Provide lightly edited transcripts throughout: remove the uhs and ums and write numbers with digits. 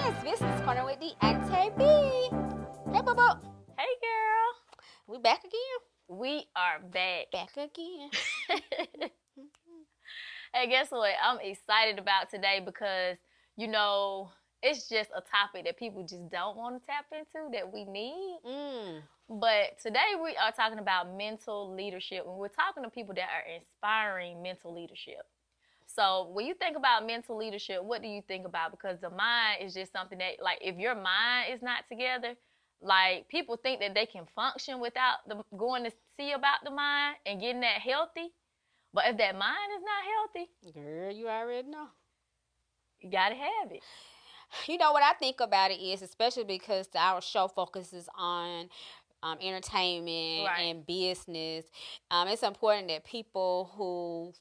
Gwen's Business Corner with Deonta B. Hey, boo. Hey, girl. We back again? We are back. Back again. Hey, guess what? I'm excited about today because, you know, it's just a topic that people just don't want to tap into that we need. But today we are talking about mental leadership, and we're talking to people that are inspiring mental leadership. So when you think about mental leadership, what do you think about? Because the mind is just something that, like, if your mind is not together, like, people think that they can function without going to see about the mind and getting that healthy. But if that mind is not healthy, Girl, you already know. you got to have it. You know what I think about it is, especially because our show focuses on entertainment and business, it's important that people who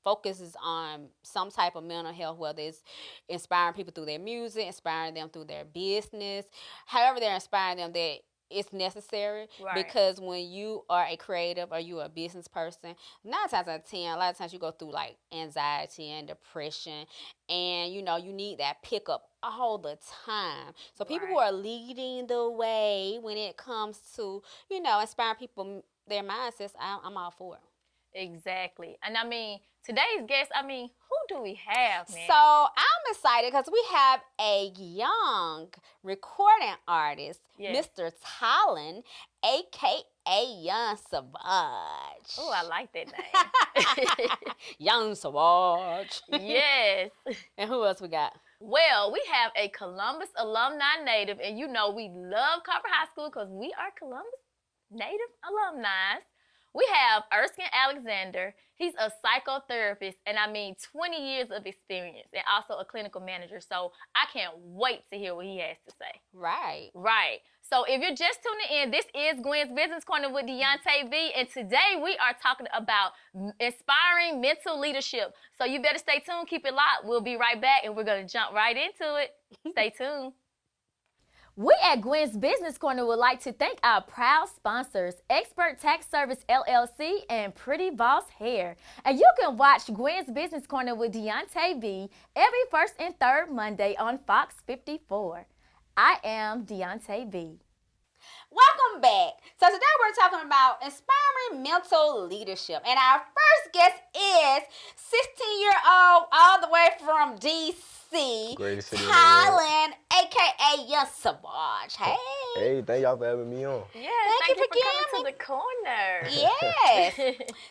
focuses on some type of mental health, whether it's inspiring people through their music, inspiring them through their business, however they're inspiring them, that it's necessary. Because when you are a creative or you are a business person, 9 times out of 10, a lot of times you go through like anxiety and depression, and you know you need that pickup all the time. So people who are leading the way when it comes to, you know, inspiring people, their mindsets, I'm all for it. Exactly. And I mean, today's guest, I mean, who do we have, man? So I'm excited because we have a young recording artist, Mr. Tylan, a.k.a. Young Savauge. Oh, I like that name. Young Savauge. Yes. And who else we got? Well, we have a Columbus alumni native, and you know we love Carver High School because we are Columbus native alumni. We have Erskine Alexander. He's a psychotherapist, and I mean 20 years of experience, and also a clinical manager. So I can't wait to hear what he has to say. Right. So if you're just tuning in, this is Gwen's Business Corner with Deonta B, and today we are talking about inspiring mental leadership. So you better stay tuned, keep it locked. We'll be right back, and we're going to jump right into it. Stay tuned. We at Gwen's Business Corner would like to thank our proud sponsors, Expert Tax Service LLC and Pretty Boss Hair. And you can watch Gwen's Business Corner with Deonta B every first and third Monday on Fox 54. I am Deonta B. Welcome back. So today we're talking about inspiring mental leadership. And our first guest is 16-year-old all the way from D.C., Tylan, a.k.a. Young Savauge. Hey. Hey, thank y'all for having me on. Yes, thank you for coming to the corner. Yes.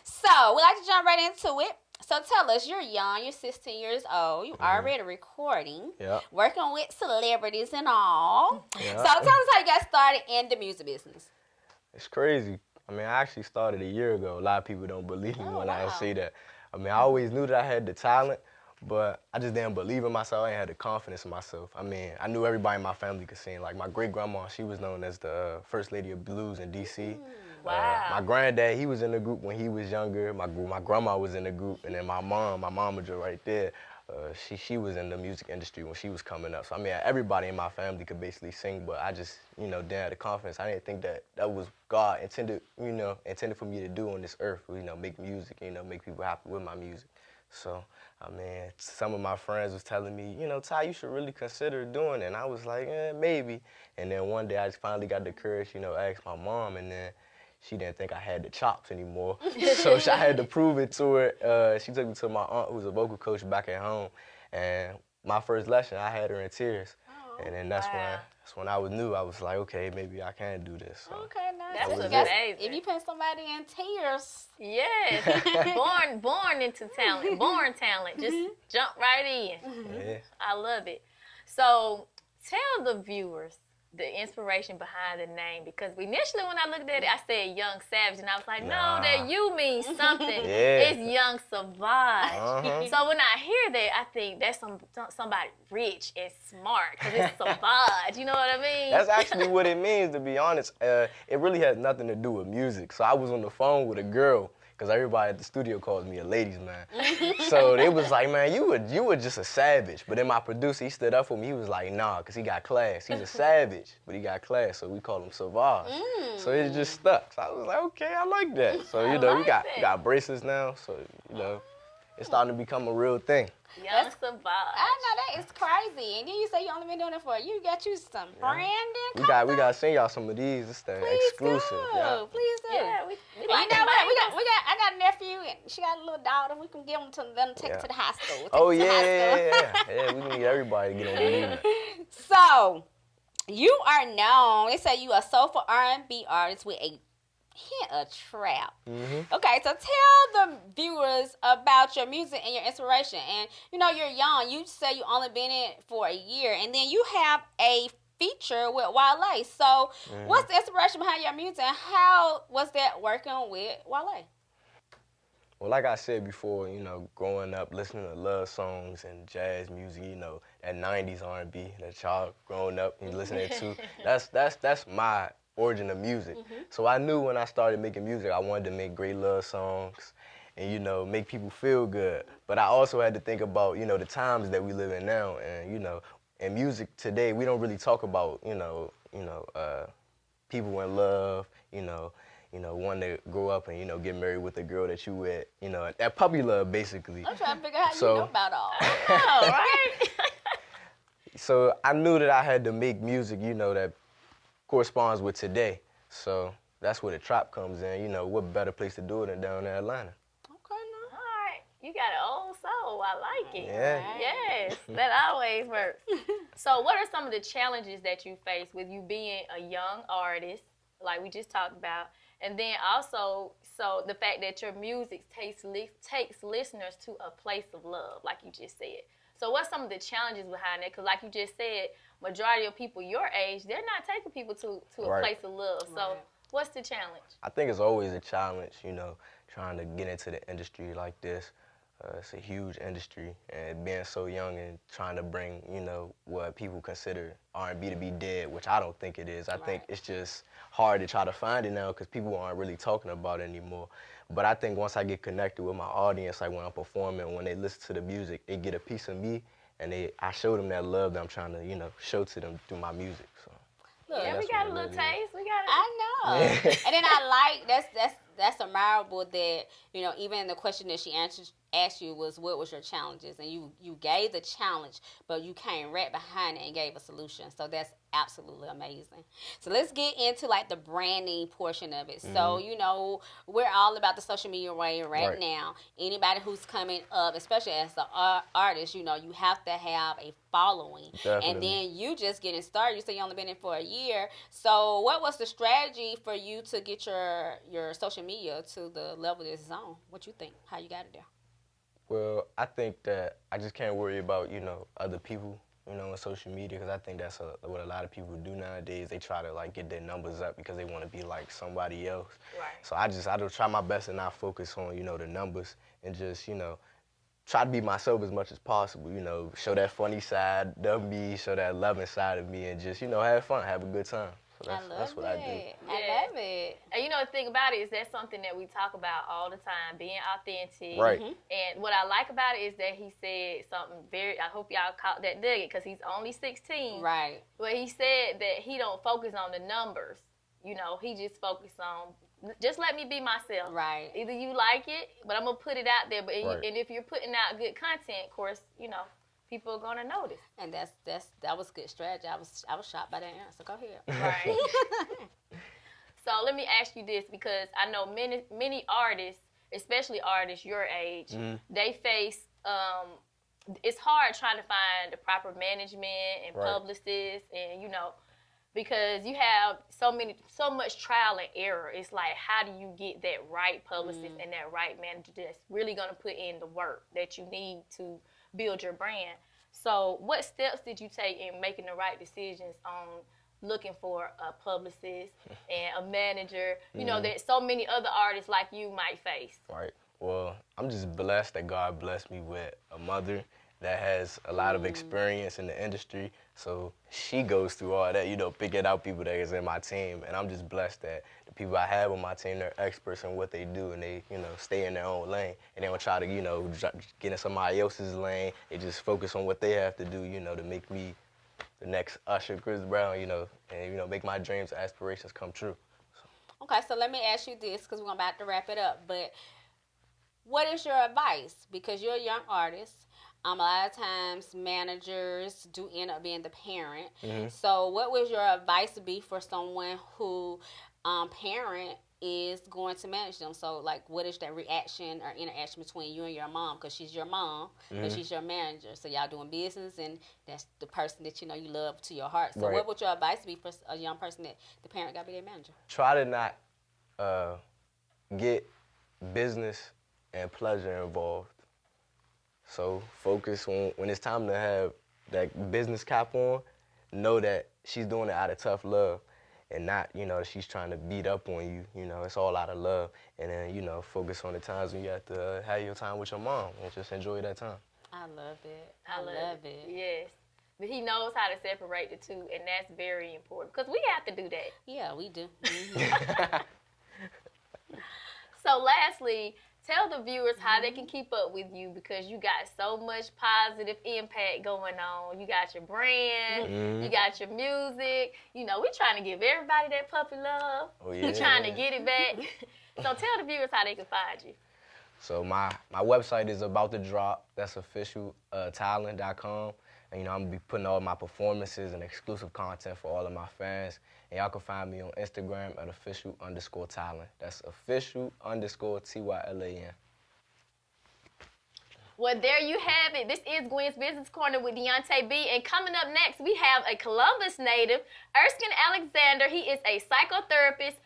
So we'd like to jump right into it. So tell us, you're young, you're 16 years old, you already recording, working with celebrities and all. So tell us how you got started in the music business. It's crazy. I mean, I actually started a year ago. A lot of people don't believe me when I say that. I mean, I always knew that I had the talent, but I just didn't believe in myself. I didn't have the confidence in myself. I mean, I knew everybody in my family could sing. Like my great-grandma, she was known as the First Lady of Blues in D.C. My granddad, he was in the group when he was younger. My grandma was in the group, and then my momager right there, she was in the music industry when she was coming up. So I mean, everybody in my family could basically sing, but I just, you know, didn't have the confidence. I didn't think that was God intended for me to do on this earth. You know, make music, you know, make people happy with my music. So, I mean, some of my friends was telling me, you know, Ty, you should really consider doing it. And I was like, maybe. And then one day I just finally got the courage, you know, ask my mom, and then she didn't think I had the chops anymore. So I had to prove it to her. She took me to my aunt, who's a vocal coach back at home. And my first lesson, I had her in tears. And then that's when I knew. I was like, okay, maybe I can do this. So okay, nice. That's amazing. If you put somebody in tears. Yes. born into talent. Born talent. Just jump right in. Yeah. I love it. So tell the viewers the inspiration behind the name, because initially when I looked at it, I said Young Savage, and I was like, no, that you means something. It's Young Savage. So when I hear that, I think that's somebody rich and smart, because it's Savage. You know what I mean? That's actually what it means, to be honest. It really has nothing to do with music. So I was on the phone with a girl, because everybody at the studio calls me a ladies' man. So they was like, man, you were just a savage. But then my producer, he stood up for me. He was like, nah, because he got class. He's a savage, but he got class, so we call him Savage. So it just stuck. So I was like, okay, I like that. So, you know, we got bracelets now, so, you know, it's starting to become a real thing. Young Savauge. I know that is crazy. And then you say you only been doing it for you got you some branding. We got to send y'all some of these. It's the exclusive. Please do. Yeah, we like you know what? I got a nephew and she got a little daughter. We can give them to them, take it to the high school. Yeah. We can get everybody to get on the unit. So, you are known. They say you a soulful R&B artist with a hint of trap. Mm-hmm. Okay, so tell the viewers about your music and your inspiration. And you know you're young. You say you only been in it for a year, and then you have a feature with Wale. So, what's the inspiration behind your music, and how was that working with Wale? Well, like I said before, you know, growing up listening to love songs and jazz music, you know, that 90s R&B that y'all growing up and listening to, that's my origin of music. So I knew when I started making music, I wanted to make great love songs and, you know, make people feel good. But I also had to think about, you know, the times that we live in now. And, you know, in music today, we don't really talk about, people in love, wanting to grow up and, you know, get married with a girl that you with, you know, that puppy love, basically. I'm trying to figure out how you know about all. Right? So I knew that I had to make music, you know, that corresponds with today. So that's where the trap comes in. You know, what better place to do it than down in Atlanta? Okay, no. All right. You got an old soul. I like it. Yeah. Yes, that always works. So what are some of the challenges that you face with you being a young artist, like we just talked about, and then also so the fact that your music takes listeners to a place of love, like you just said. So what's some of the challenges behind that? Because like you just said, majority of people your age, they're not taking people to a place of love. So what's the challenge? I think it's always a challenge, you know, trying to get into the industry like this. It's a huge industry, and being so young and trying to bring, you know, what people consider R&B to be dead, which I don't think it is. I think it's just hard to try to find it now because people aren't really talking about it anymore. But I think once I get connected with my audience, like when I'm performing, when they listen to the music, they get a piece of me, and I show them that love that I'm trying to, you know, show to them through my music. So. Look, yeah, we got a little taste. We got. I know. And then I like that's admirable that, you know, even the question that she asked you was what was your challenges, and you gave the challenge, but you came right behind it and gave a solution. So that's absolutely amazing. So let's get into like the branding portion of it. So, you know, we're all about the social media way right now. Anybody who's coming up, especially as an artist, you know, you have to have a following. Definitely. And then you just getting started. You say you only been in for a year. So what was the strategy for you to get your social media to the level that it's on? What you think? How you got it there? Well, I think that I just can't worry about, you know, other people, you know, on social media, because I think that's what a lot of people do nowadays. They try to, like, get their numbers up because they want to be like somebody else. Right. So I do try my best to not focus on, you know, the numbers and just, you know, try to be myself as much as possible, you know, show that funny side of me, show that loving side of me, and just, you know, have fun, have a good time. So that's what I do. I love it. And you know, the thing about it is that's something that we talk about all the time, being authentic. Right. And what I like about it is that he said something I hope y'all caught that nugget because he's only 16. Right. But he said that he don't focus on the numbers. You know, he just focused on, just let me be myself. Right. Either you like it, but I'm going to put it out there. But and if you're putting out good content, of course, you know, people are gonna notice. And that was good strategy. I was shocked by that answer. Go ahead. Right. So let me ask you this, because I know many artists, especially artists your age, they face it's hard trying to find the proper management and publicists, and you know, because you have so much trial and error. It's like, how do you get that right publicist and that right manager that's really gonna put in the work that you need to build your brand? So what steps did you take in making the right decisions on looking for a publicist and a manager, you know, that so many other artists like you might face? Right. Well, I'm just blessed that God blessed me with a mother that has a lot of experience in the industry. So she goes through all that, you know, picking out people that is in my team. And I'm just blessed that the people I have on my team, they're experts in what they do, and they, you know, stay in their own lane. And they don't try to, you know, get in somebody else's lane. They just focus on what they have to do, you know, to make me the next Usher, Chris Brown, you know, and, you know, make my dreams and aspirations come true. Okay, so let me ask you this, because we're about to wrap it up. But what is your advice? Because you're a young artist. A lot of times managers do end up being the parent. Mm-hmm. So what would your advice be for someone who parent is going to manage them? So like, what is that reaction or interaction between you and your mom? Because she's your mom, but she's your manager. So y'all doing business, and that's the person that you love to your heart. So what would your advice be for a young person that the parent got to be their manager? Try to not get business and pleasure involved. So focus on, when it's time to have that business cap on, know that she's doing it out of tough love and not, she's trying to beat up on you. It's all out of love. And then, focus on the times when you have to have your time with your mom and just enjoy that time. I love it. I love it. Yes. But he knows how to separate the two, and that's very important because we have to do that. Yeah, we do. Mm-hmm. So lastly, tell the viewers how they can keep up with you, because you got so much positive impact going on. You got your brand, you got your music. We're trying to give everybody that puppy love. Oh, yeah. We're trying to get it back. So tell the viewers how they can find you. So my website is about to drop. That's official, Tylan.com. And, I'm going to be putting all my performances and exclusive content for all of my fans. And y'all can find me on Instagram at official_Tylan. That's official_TYLAN. Well, there you have it. This is Gwen's Business Corner with Deonta B. And coming up next, we have a Columbus native, Erskine Alexander. He is a psychotherapist,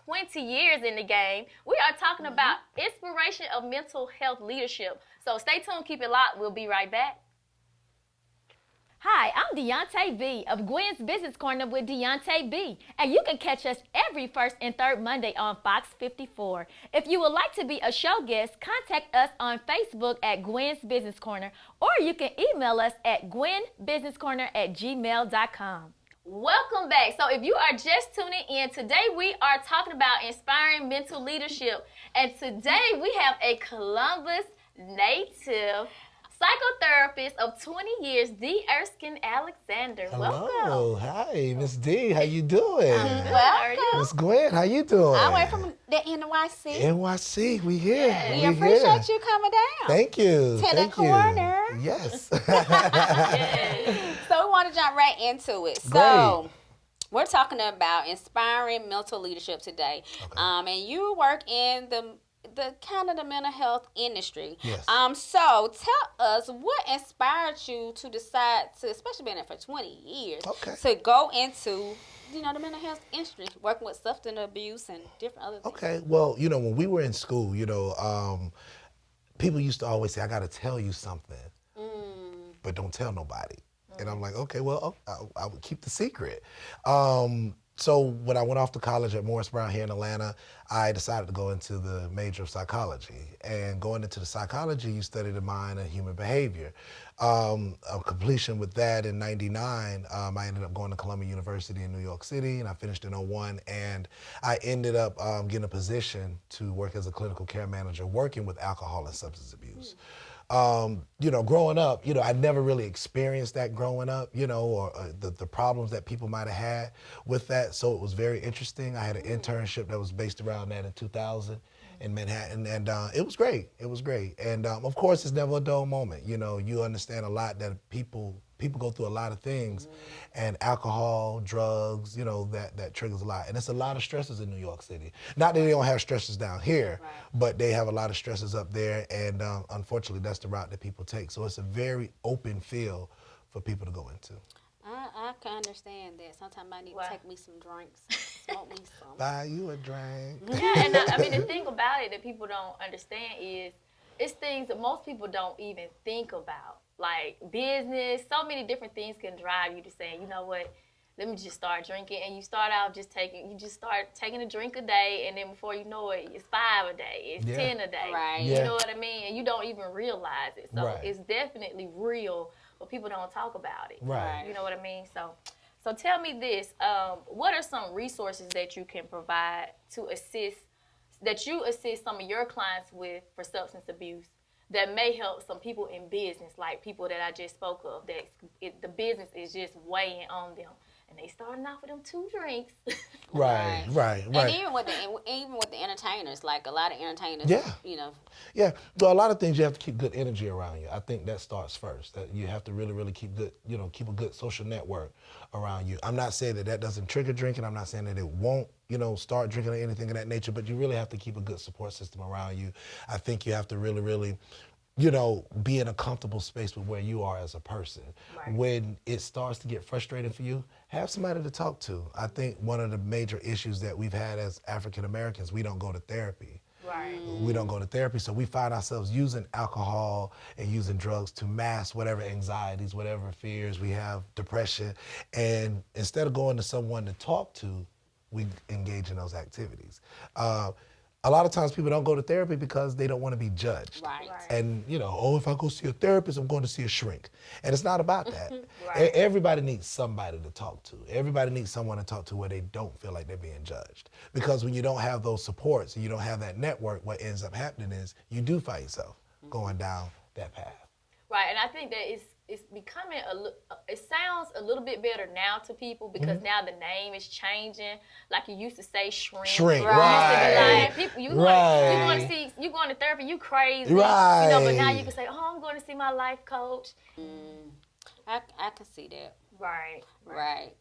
20 years in the game. We are talking about inspiration of mental health leadership. So stay tuned, keep it locked. We'll be right back. Hi, I'm Deonta B. of Gwen's Business Corner with Deonta B. And you can catch us every first and third Monday on Fox 54. If you would like to be a show guest, contact us on Facebook at Gwen's Business Corner, or you can email us at gwenbusinesscorner@gmail.com. Welcome back. So if you are just tuning in, today we are talking about inspiring mental leadership. And today we have a Columbus native psychotherapist of 20 years, D. Erskine Alexander. Hello. Welcome. Hi, Miss D. How you doing? Welcome. Miss Gwen, how you doing? I went from the NYC. NYC, we here. Yeah. We appreciate you coming down. Thank you. To the corner. Yes. So we want to jump right into it. So we're talking about inspiring mental leadership today. Okay. And you work in the kind of the mental health industry. Yes. So tell us what inspired you to decide to, especially being there for 20 years, to go into the mental health industry, working with substance abuse and different other things. Okay. Well, when we were in school, people used to always say, I got to tell you something, but don't tell nobody. And I'm like, okay, well, I would keep the secret. So when I went off to college at Morris Brown here in Atlanta, I decided to go into the major of psychology. And going into the psychology, you study the mind and human behavior. A completion with that in '99, I ended up going to Columbia University in New York City, and I finished in '01. And I ended up getting a position to work as a clinical care manager, working with alcohol and substance abuse. Growing up, I never really experienced that growing up, or the problems that people might have had with that. So it was very interesting. I had an internship that was based around that in 2000 in Manhattan, and it was great. It was great. And of course, it's never a dull moment. You understand a lot that people go through a lot of things, and alcohol, drugs, that triggers a lot. And it's a lot of stresses in New York City. Not that they don't have stresses down here, but they have a lot of stresses up there, and unfortunately, that's the route that people take. So it's a very open field for people to go into. I can understand that. Sometimes I need to take me some drinks, smoke me some. Buy you a drink. Yeah, and the thing about it that people don't understand is it's things that most people don't even think about. Like business, so many different things can drive you to saying, you know what, let me just start drinking. And you start out start taking a drink a day, and then before you know it, it's 5 a day, it's 10 a day. Right. You know what I mean? And you don't even realize it. So it's definitely real, but people don't talk about it. Right. You know what I mean? So tell me this, what are some resources that you can provide to assist some of your clients with for substance abuse that may help some people in business, like people that I just spoke of, that the business is just weighing on them, and they starting off with them 2 drinks. Right. And even with the entertainers, like a lot of entertainers, Yeah, well, a lot of things you have to keep good energy around you. I think that starts first. That you have to really keep good, keep a good social network around you. I'm not saying that doesn't trigger drinking. I'm not saying that it won't, start drinking or anything of that nature, but you really have to keep a good support system around you. I think you have to really be in a comfortable space with where you are as a person. Right. When it starts to get frustrating for you, have somebody to talk to. I think one of the major issues that we've had as African Americans, we don't go to therapy. Right. We don't go to therapy, so we find ourselves using alcohol and using drugs to mask whatever anxieties, whatever fears we have, depression, and instead of going to someone to talk to, we engage in those activities. A lot of times people don't go to therapy because they don't want to be judged. Right. And, if I go see a therapist, I'm going to see a shrink. And it's not about that. Right. Everybody needs somebody to talk to. Everybody needs someone to talk to where they don't feel like they're being judged. Because when you don't have those supports and you don't have that network, what ends up happening is you do find yourself going down that path. Right, and I think that it's becoming it sounds a little bit better now to people because now the name is changing. Like you used to say shrink. Shrink, right. right. People, you Right. going to therapy, you crazy. Right. But now you can say, oh, I'm going to see my life coach. I can see that. Right. Right.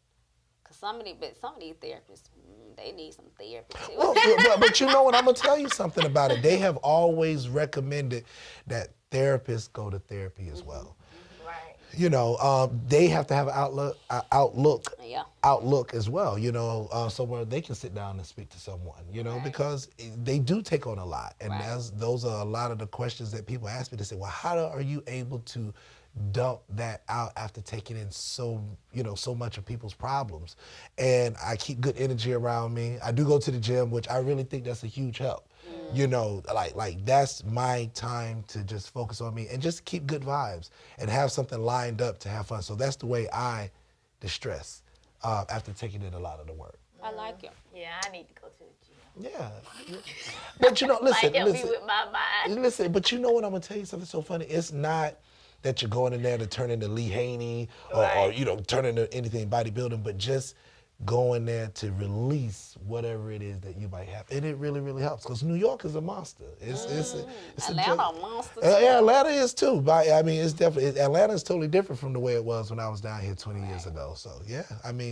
Because some of these therapists, they need some therapy too. Well, but you know what? I'm going to tell you something about it. They have always recommended that therapists go to therapy as well. Right. They have to have an outlook as well, somewhere they can sit down and speak to someone, because they do take on a lot. And those are a lot of the questions that people ask me to say, well, how are you able to dump that out after taking in so much of people's problems? And I keep good energy around me. I do go to the gym, which I really think that's a huge help. Like that's my time to just focus on me and just keep good vibes and have something lined up to have fun. So that's the way I distress after taking in a lot of the work. I like it. Yeah, I need to go to the gym. Yeah. But listen, help me with my mind. Listen, but you know what, I'm gonna tell you something so funny. It's not that you're going in there to turn into Lee Haney or turn into anything bodybuilding, but just going there to release whatever it is that you might have. And it really helps because New York is a monster. It's Atlanta a monster too. Yeah, Atlanta is too. But it's definitely, Atlanta is totally different from the way it was when I was down here 20 years ago. So yeah,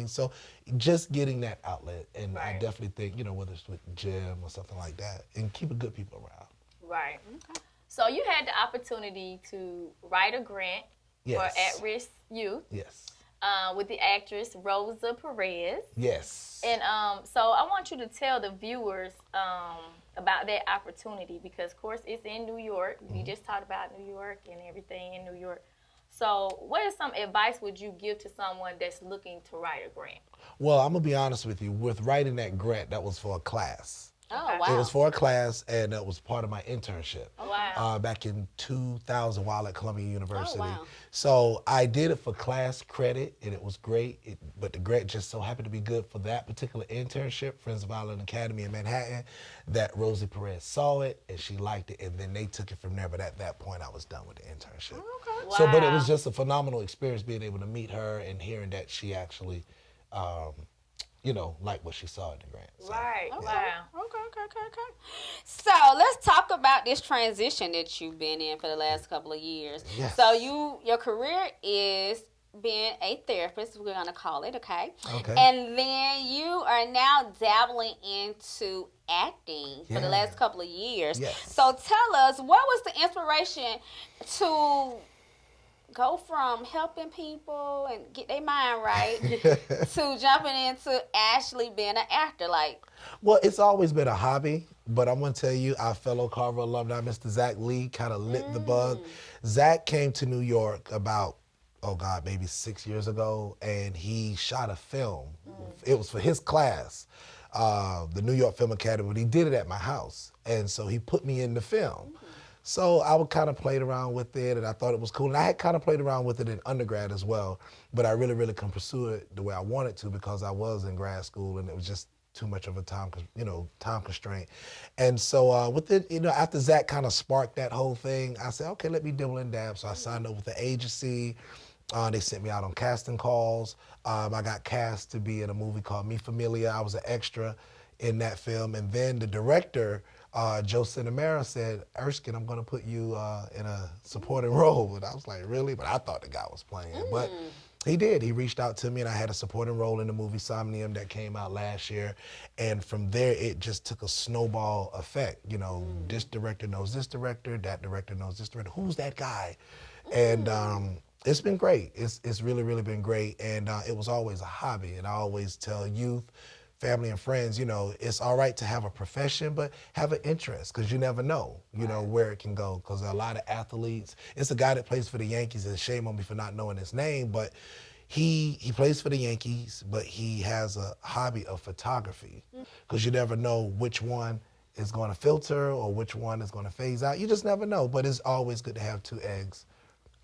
so just getting that outlet. And I definitely think, whether it's with gym or something like that, and keeping good people around. Right. Okay. So you had the opportunity to write a grant for at-risk youth. Yes. With the actress Rosa Perez. Yes. And so I want you to tell the viewers about that opportunity because, of course, it's in New York. We just talked about New York and everything in New York. So what is some advice would you give to someone that's looking to write a grant? Well, I'm going to be honest with you. With writing that grant, that was for a class. Oh, wow. It was for a class, and it was part of my internship. Oh, wow. Back in 2000 while at Columbia University. Oh, wow. So I did it for class credit, and it was great. But the grant just so happened to be good for that particular internship, Friends of Island Academy in Manhattan, that Rosie Perez saw it, and she liked it, and then they took it from there. But at that point, I was done with the internship. Okay. Wow. So, but it was just a phenomenal experience being able to meet her and hearing that she actually like what she saw in the grant. So, Right. Okay. Wow. Okay. So let's talk about this transition that you've been in for the last couple of years. Yes. So your career is being a therapist, we're gonna call it, okay? Okay. And then you are now dabbling into acting for the last couple of years. Yes. So tell us, what was the inspiration to go from helping people and get their mind right to jumping into actually being an actor? Well, it's always been a hobby, but I'm going to tell you, our fellow Carver alumni, Mr. Zach Lee, kind of lit the bug. Zach came to New York about, maybe 6 years ago, and he shot a film. It was for his class, the New York Film Academy, but he did it at my house. And so he put me in the film. So I would kind of played around with it, and I thought it was cool. And I had kind of played around with it in undergrad as well, but I really couldn't pursue it the way I wanted to because I was in grad school, and it was just too much of a time constraint. And so after Zach kind of sparked that whole thing, I said, okay, let me dibble and dab. So I signed up with the agency, They sent me out on casting calls. I got cast to be in a movie called Mi Familia. I was an extra in that film. And then the director, Joe Cinemera, said, Erskine, I'm going to put you in a supporting role. And I was like, really? But I thought the guy was playing. But he did. He reached out to me, and I had a supporting role in the movie Somnium that came out last year. And from there, it just took a snowball effect. You know, this director knows this director, that director knows this director. Who's that guy? And it's been great. It's really, really been great. And it was always a hobby. And I always tell youth, family, and friends, you know, it's all right to have a profession, but have an interest, because you never know, you know, where it can go. Because a lot of athletes, it's a guy that plays for the Yankees, and shame on me for not knowing his name, but he plays for the Yankees, but he has a hobby of photography, because you never know which one is going to filter or which one is going to phase out. You just never know, but it's always good to have two eggs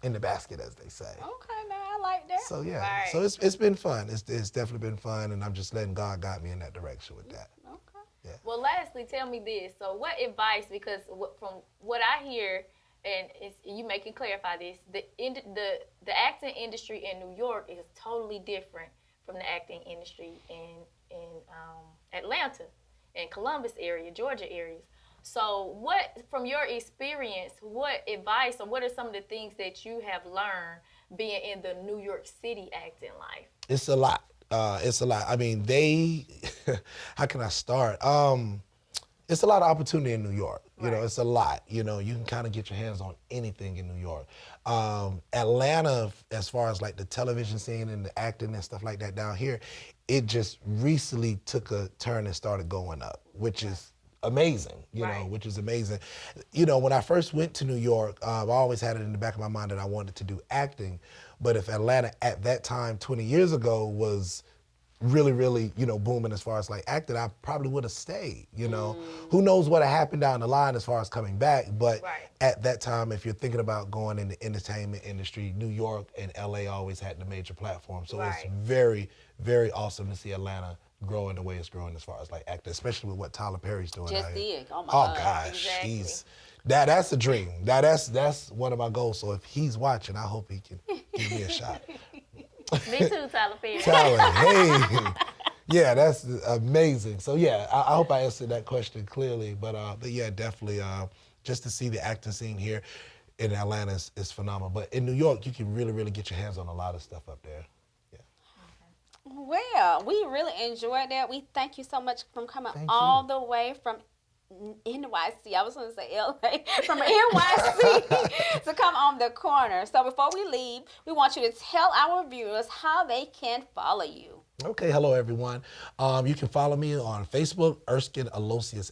in the basket, as they say. Okay, man, I like that. So yeah, so it's been fun. It's definitely been fun, and I'm just letting God guide me in that direction with that. Okay. Yeah. Well, lastly, tell me this. So what advice, because from what I hear, and you may can clarify this, the acting industry in New York is totally different from the acting industry in Atlanta, and Columbus area, Georgia areas. So what, from your experience, what advice or what are some of the things that you have learned being in the New York City acting life? It's a lot. It's a lot. I mean, how can I start? It's a lot of opportunity in New York. You know, it's a lot. You know, you can kind of get your hands on anything in New York. Atlanta, as far as like the television scene and the acting and stuff like that down here, it just recently took a turn and started going up, which is amazing, you know, which is amazing. You know, when I first went to New York, I always had it in the back of my mind that I wanted to do acting. But if Atlanta at that time, 20 years ago, was really, really, you know, booming as far as like acting, I probably would have stayed, you know. Who knows what happened down the line as far as coming back, but at that time, if you're thinking about going in the entertainment industry, New York and LA always had the major platform. So it's very, very awesome to see Atlanta growing the way it's growing as far as like acting, especially with what Tylan Perry's doing. Just did. Oh my God. Gosh, exactly. That's a dream. That's one of my goals. So if he's watching, I hope he can give me a shot. Me too, Tylan Paige. Tylan, hey. Yeah, that's amazing. So yeah, I hope I answered that question clearly. But yeah, definitely just to see the acting scene here in Atlanta is phenomenal. But in New York, you can really, really get your hands on a lot of stuff up there. Well, we really enjoyed that. We thank you so much for coming all the way from NYC. I was going to say LA. From NYC to come on the corner. So before we leave, we want you to tell our viewers how they can follow you. Okay, hello everyone. You can follow me on Facebook, Erskine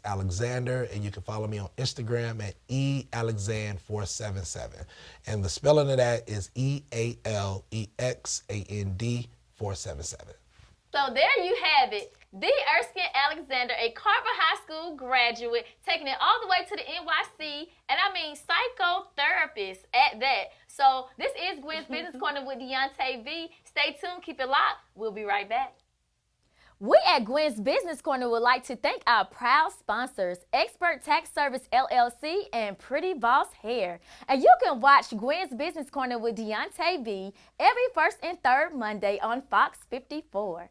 Alexander, and you can follow me on Instagram at ealexand477. And the spelling of that is EALEXAND 477. So there you have it. The Erskine Alexander, a Carver High School graduate, taking it all the way to the NYC, and I mean psychotherapist at that. So this is Gwen's Business Corner with Deonta V. Stay tuned, keep it locked. We'll be right back. We at Gwen's Business Corner would like to thank our proud sponsors, Expert Tax Service LLC and Pretty Boss Hair. And you can watch Gwen's Business Corner with Deonta V every first and third Monday on Fox 54.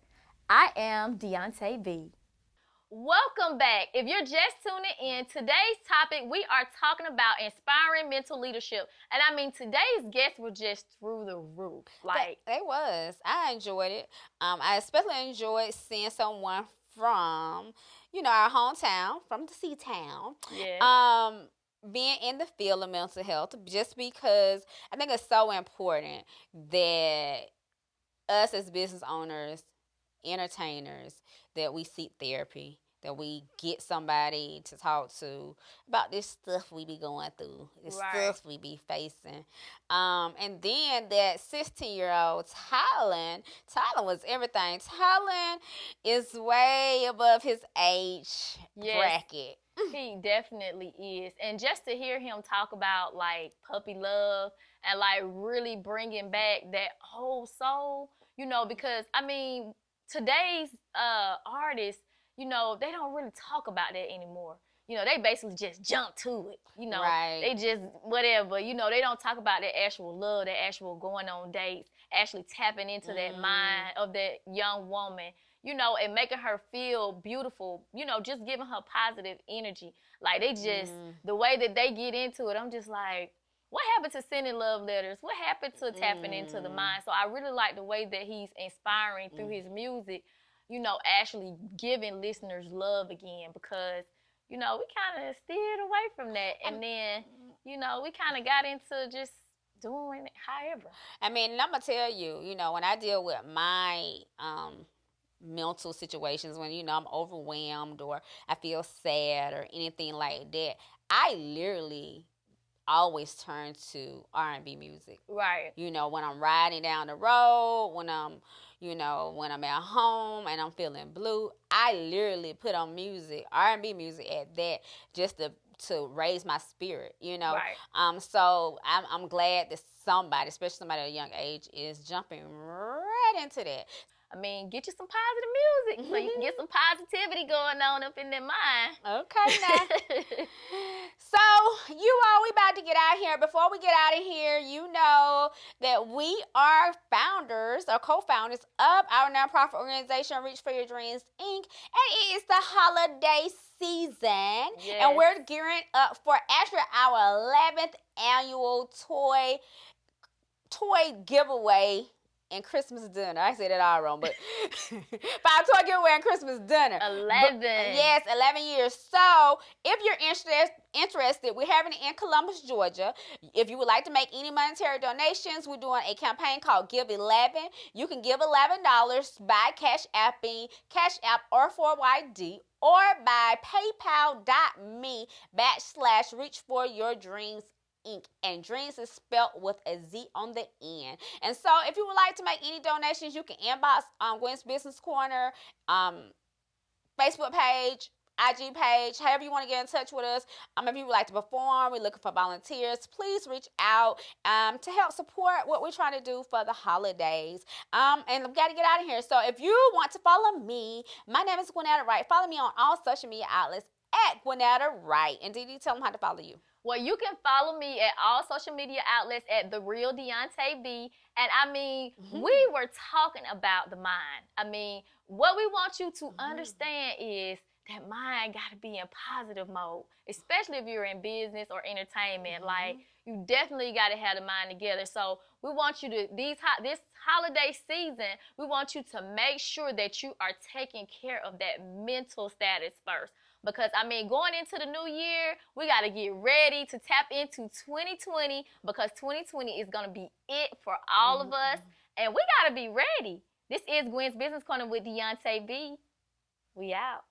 I am Deonta V. Welcome back. If you're just tuning in, today's topic, we are talking about inspiring mental leadership. And I mean, today's guests were just through the roof. Like, they was. I enjoyed it. I especially enjoyed seeing someone from, you know, our hometown, from the C-Town. yeah. Being in the field of mental health, just because I think it's so important that us as business owners, entertainers, that we seek therapy, that we get somebody to talk to about this stuff we be going through, this stuff we be facing. And then that 16-year-old Tylan was everything. Tylan is way above his age bracket. He definitely is. And just to hear him talk about like puppy love and like really bringing back that whole soul, you know, because I mean, today's artists, you know, they don't really talk about that anymore. you know, they basically just jump to it. You know, right. They just whatever. You know, they don't talk about their actual love, their actual going on dates, actually tapping into that mind of that young woman, you know, and making her feel beautiful, you know, just giving her positive energy. Like, they just, the way that they get into it, I'm just like, what happened to sending love letters? What happened to tapping into the mind? So I really like the way that he's inspiring through his music, you know, actually giving listeners love again, because, you know, we kind of steered away from that. And then, you know, we kind of got into just doing it however. I mean, and I'm going to tell you, you know, when I deal with my mental situations, when, you know, I'm overwhelmed or I feel sad or anything like that, I literally always turn to R&B music. Right. You know, when I'm riding down the road, when I'm, you know, when I'm at home and I'm feeling blue, I literally put on music, R&B music at that, just to raise my spirit, you know. Right. So I'm glad that somebody, especially somebody at a young age, is jumping right into that. I mean, get you some positive music so you can get some positivity going on up in their mind. Okay, now. So, you all, we about to get out here. Before we get out of here, you know that we are founders or co-founders of our nonprofit organization, Reach for Your Dreams, Inc. And it is the holiday season. Yes. And we're gearing up for actually our 11th annual toy giveaway and Christmas dinner. I said it all wrong, but our toy giveaway and Christmas dinner. 11. Yes, 11 years. So if you're interested, we're having it in Columbus, Georgia. If you would like to make any monetary donations, we're doing a campaign called Give 11. You can give $11 by Cash App or 4YD, or by paypal.me/reachforyourdreams Inc. And dreams is spelled with a Z on the end. And so if you would like to make any donations, you can inbox Gwen's Business Corner, Facebook page, IG page, however you want to get in touch with us. If you would like to perform, we're looking for volunteers. Please reach out to help support what we're trying to do for the holidays. And we've got to get out of here. So if you want to follow me, my name is Gwennetta Wright. Follow me on all social media outlets at Gwennetta Wright. And Dee, tell them how to follow you. Well, you can follow me at all social media outlets at The Real Deonta B. And I mean, we were talking about the mind. I mean, what we want you to understand is that mind got to be in positive mode, especially if you're in business or entertainment. Like, you definitely got to have the mind together. So we want you to, this holiday season, we want you to make sure that you are taking care of that mental status first. Because, I mean, going into the new year, we got to get ready to tap into 2020, because 2020 is going to be it for all of us. And we got to be ready. This is Gwen's Business Corner with Deonta B. We out.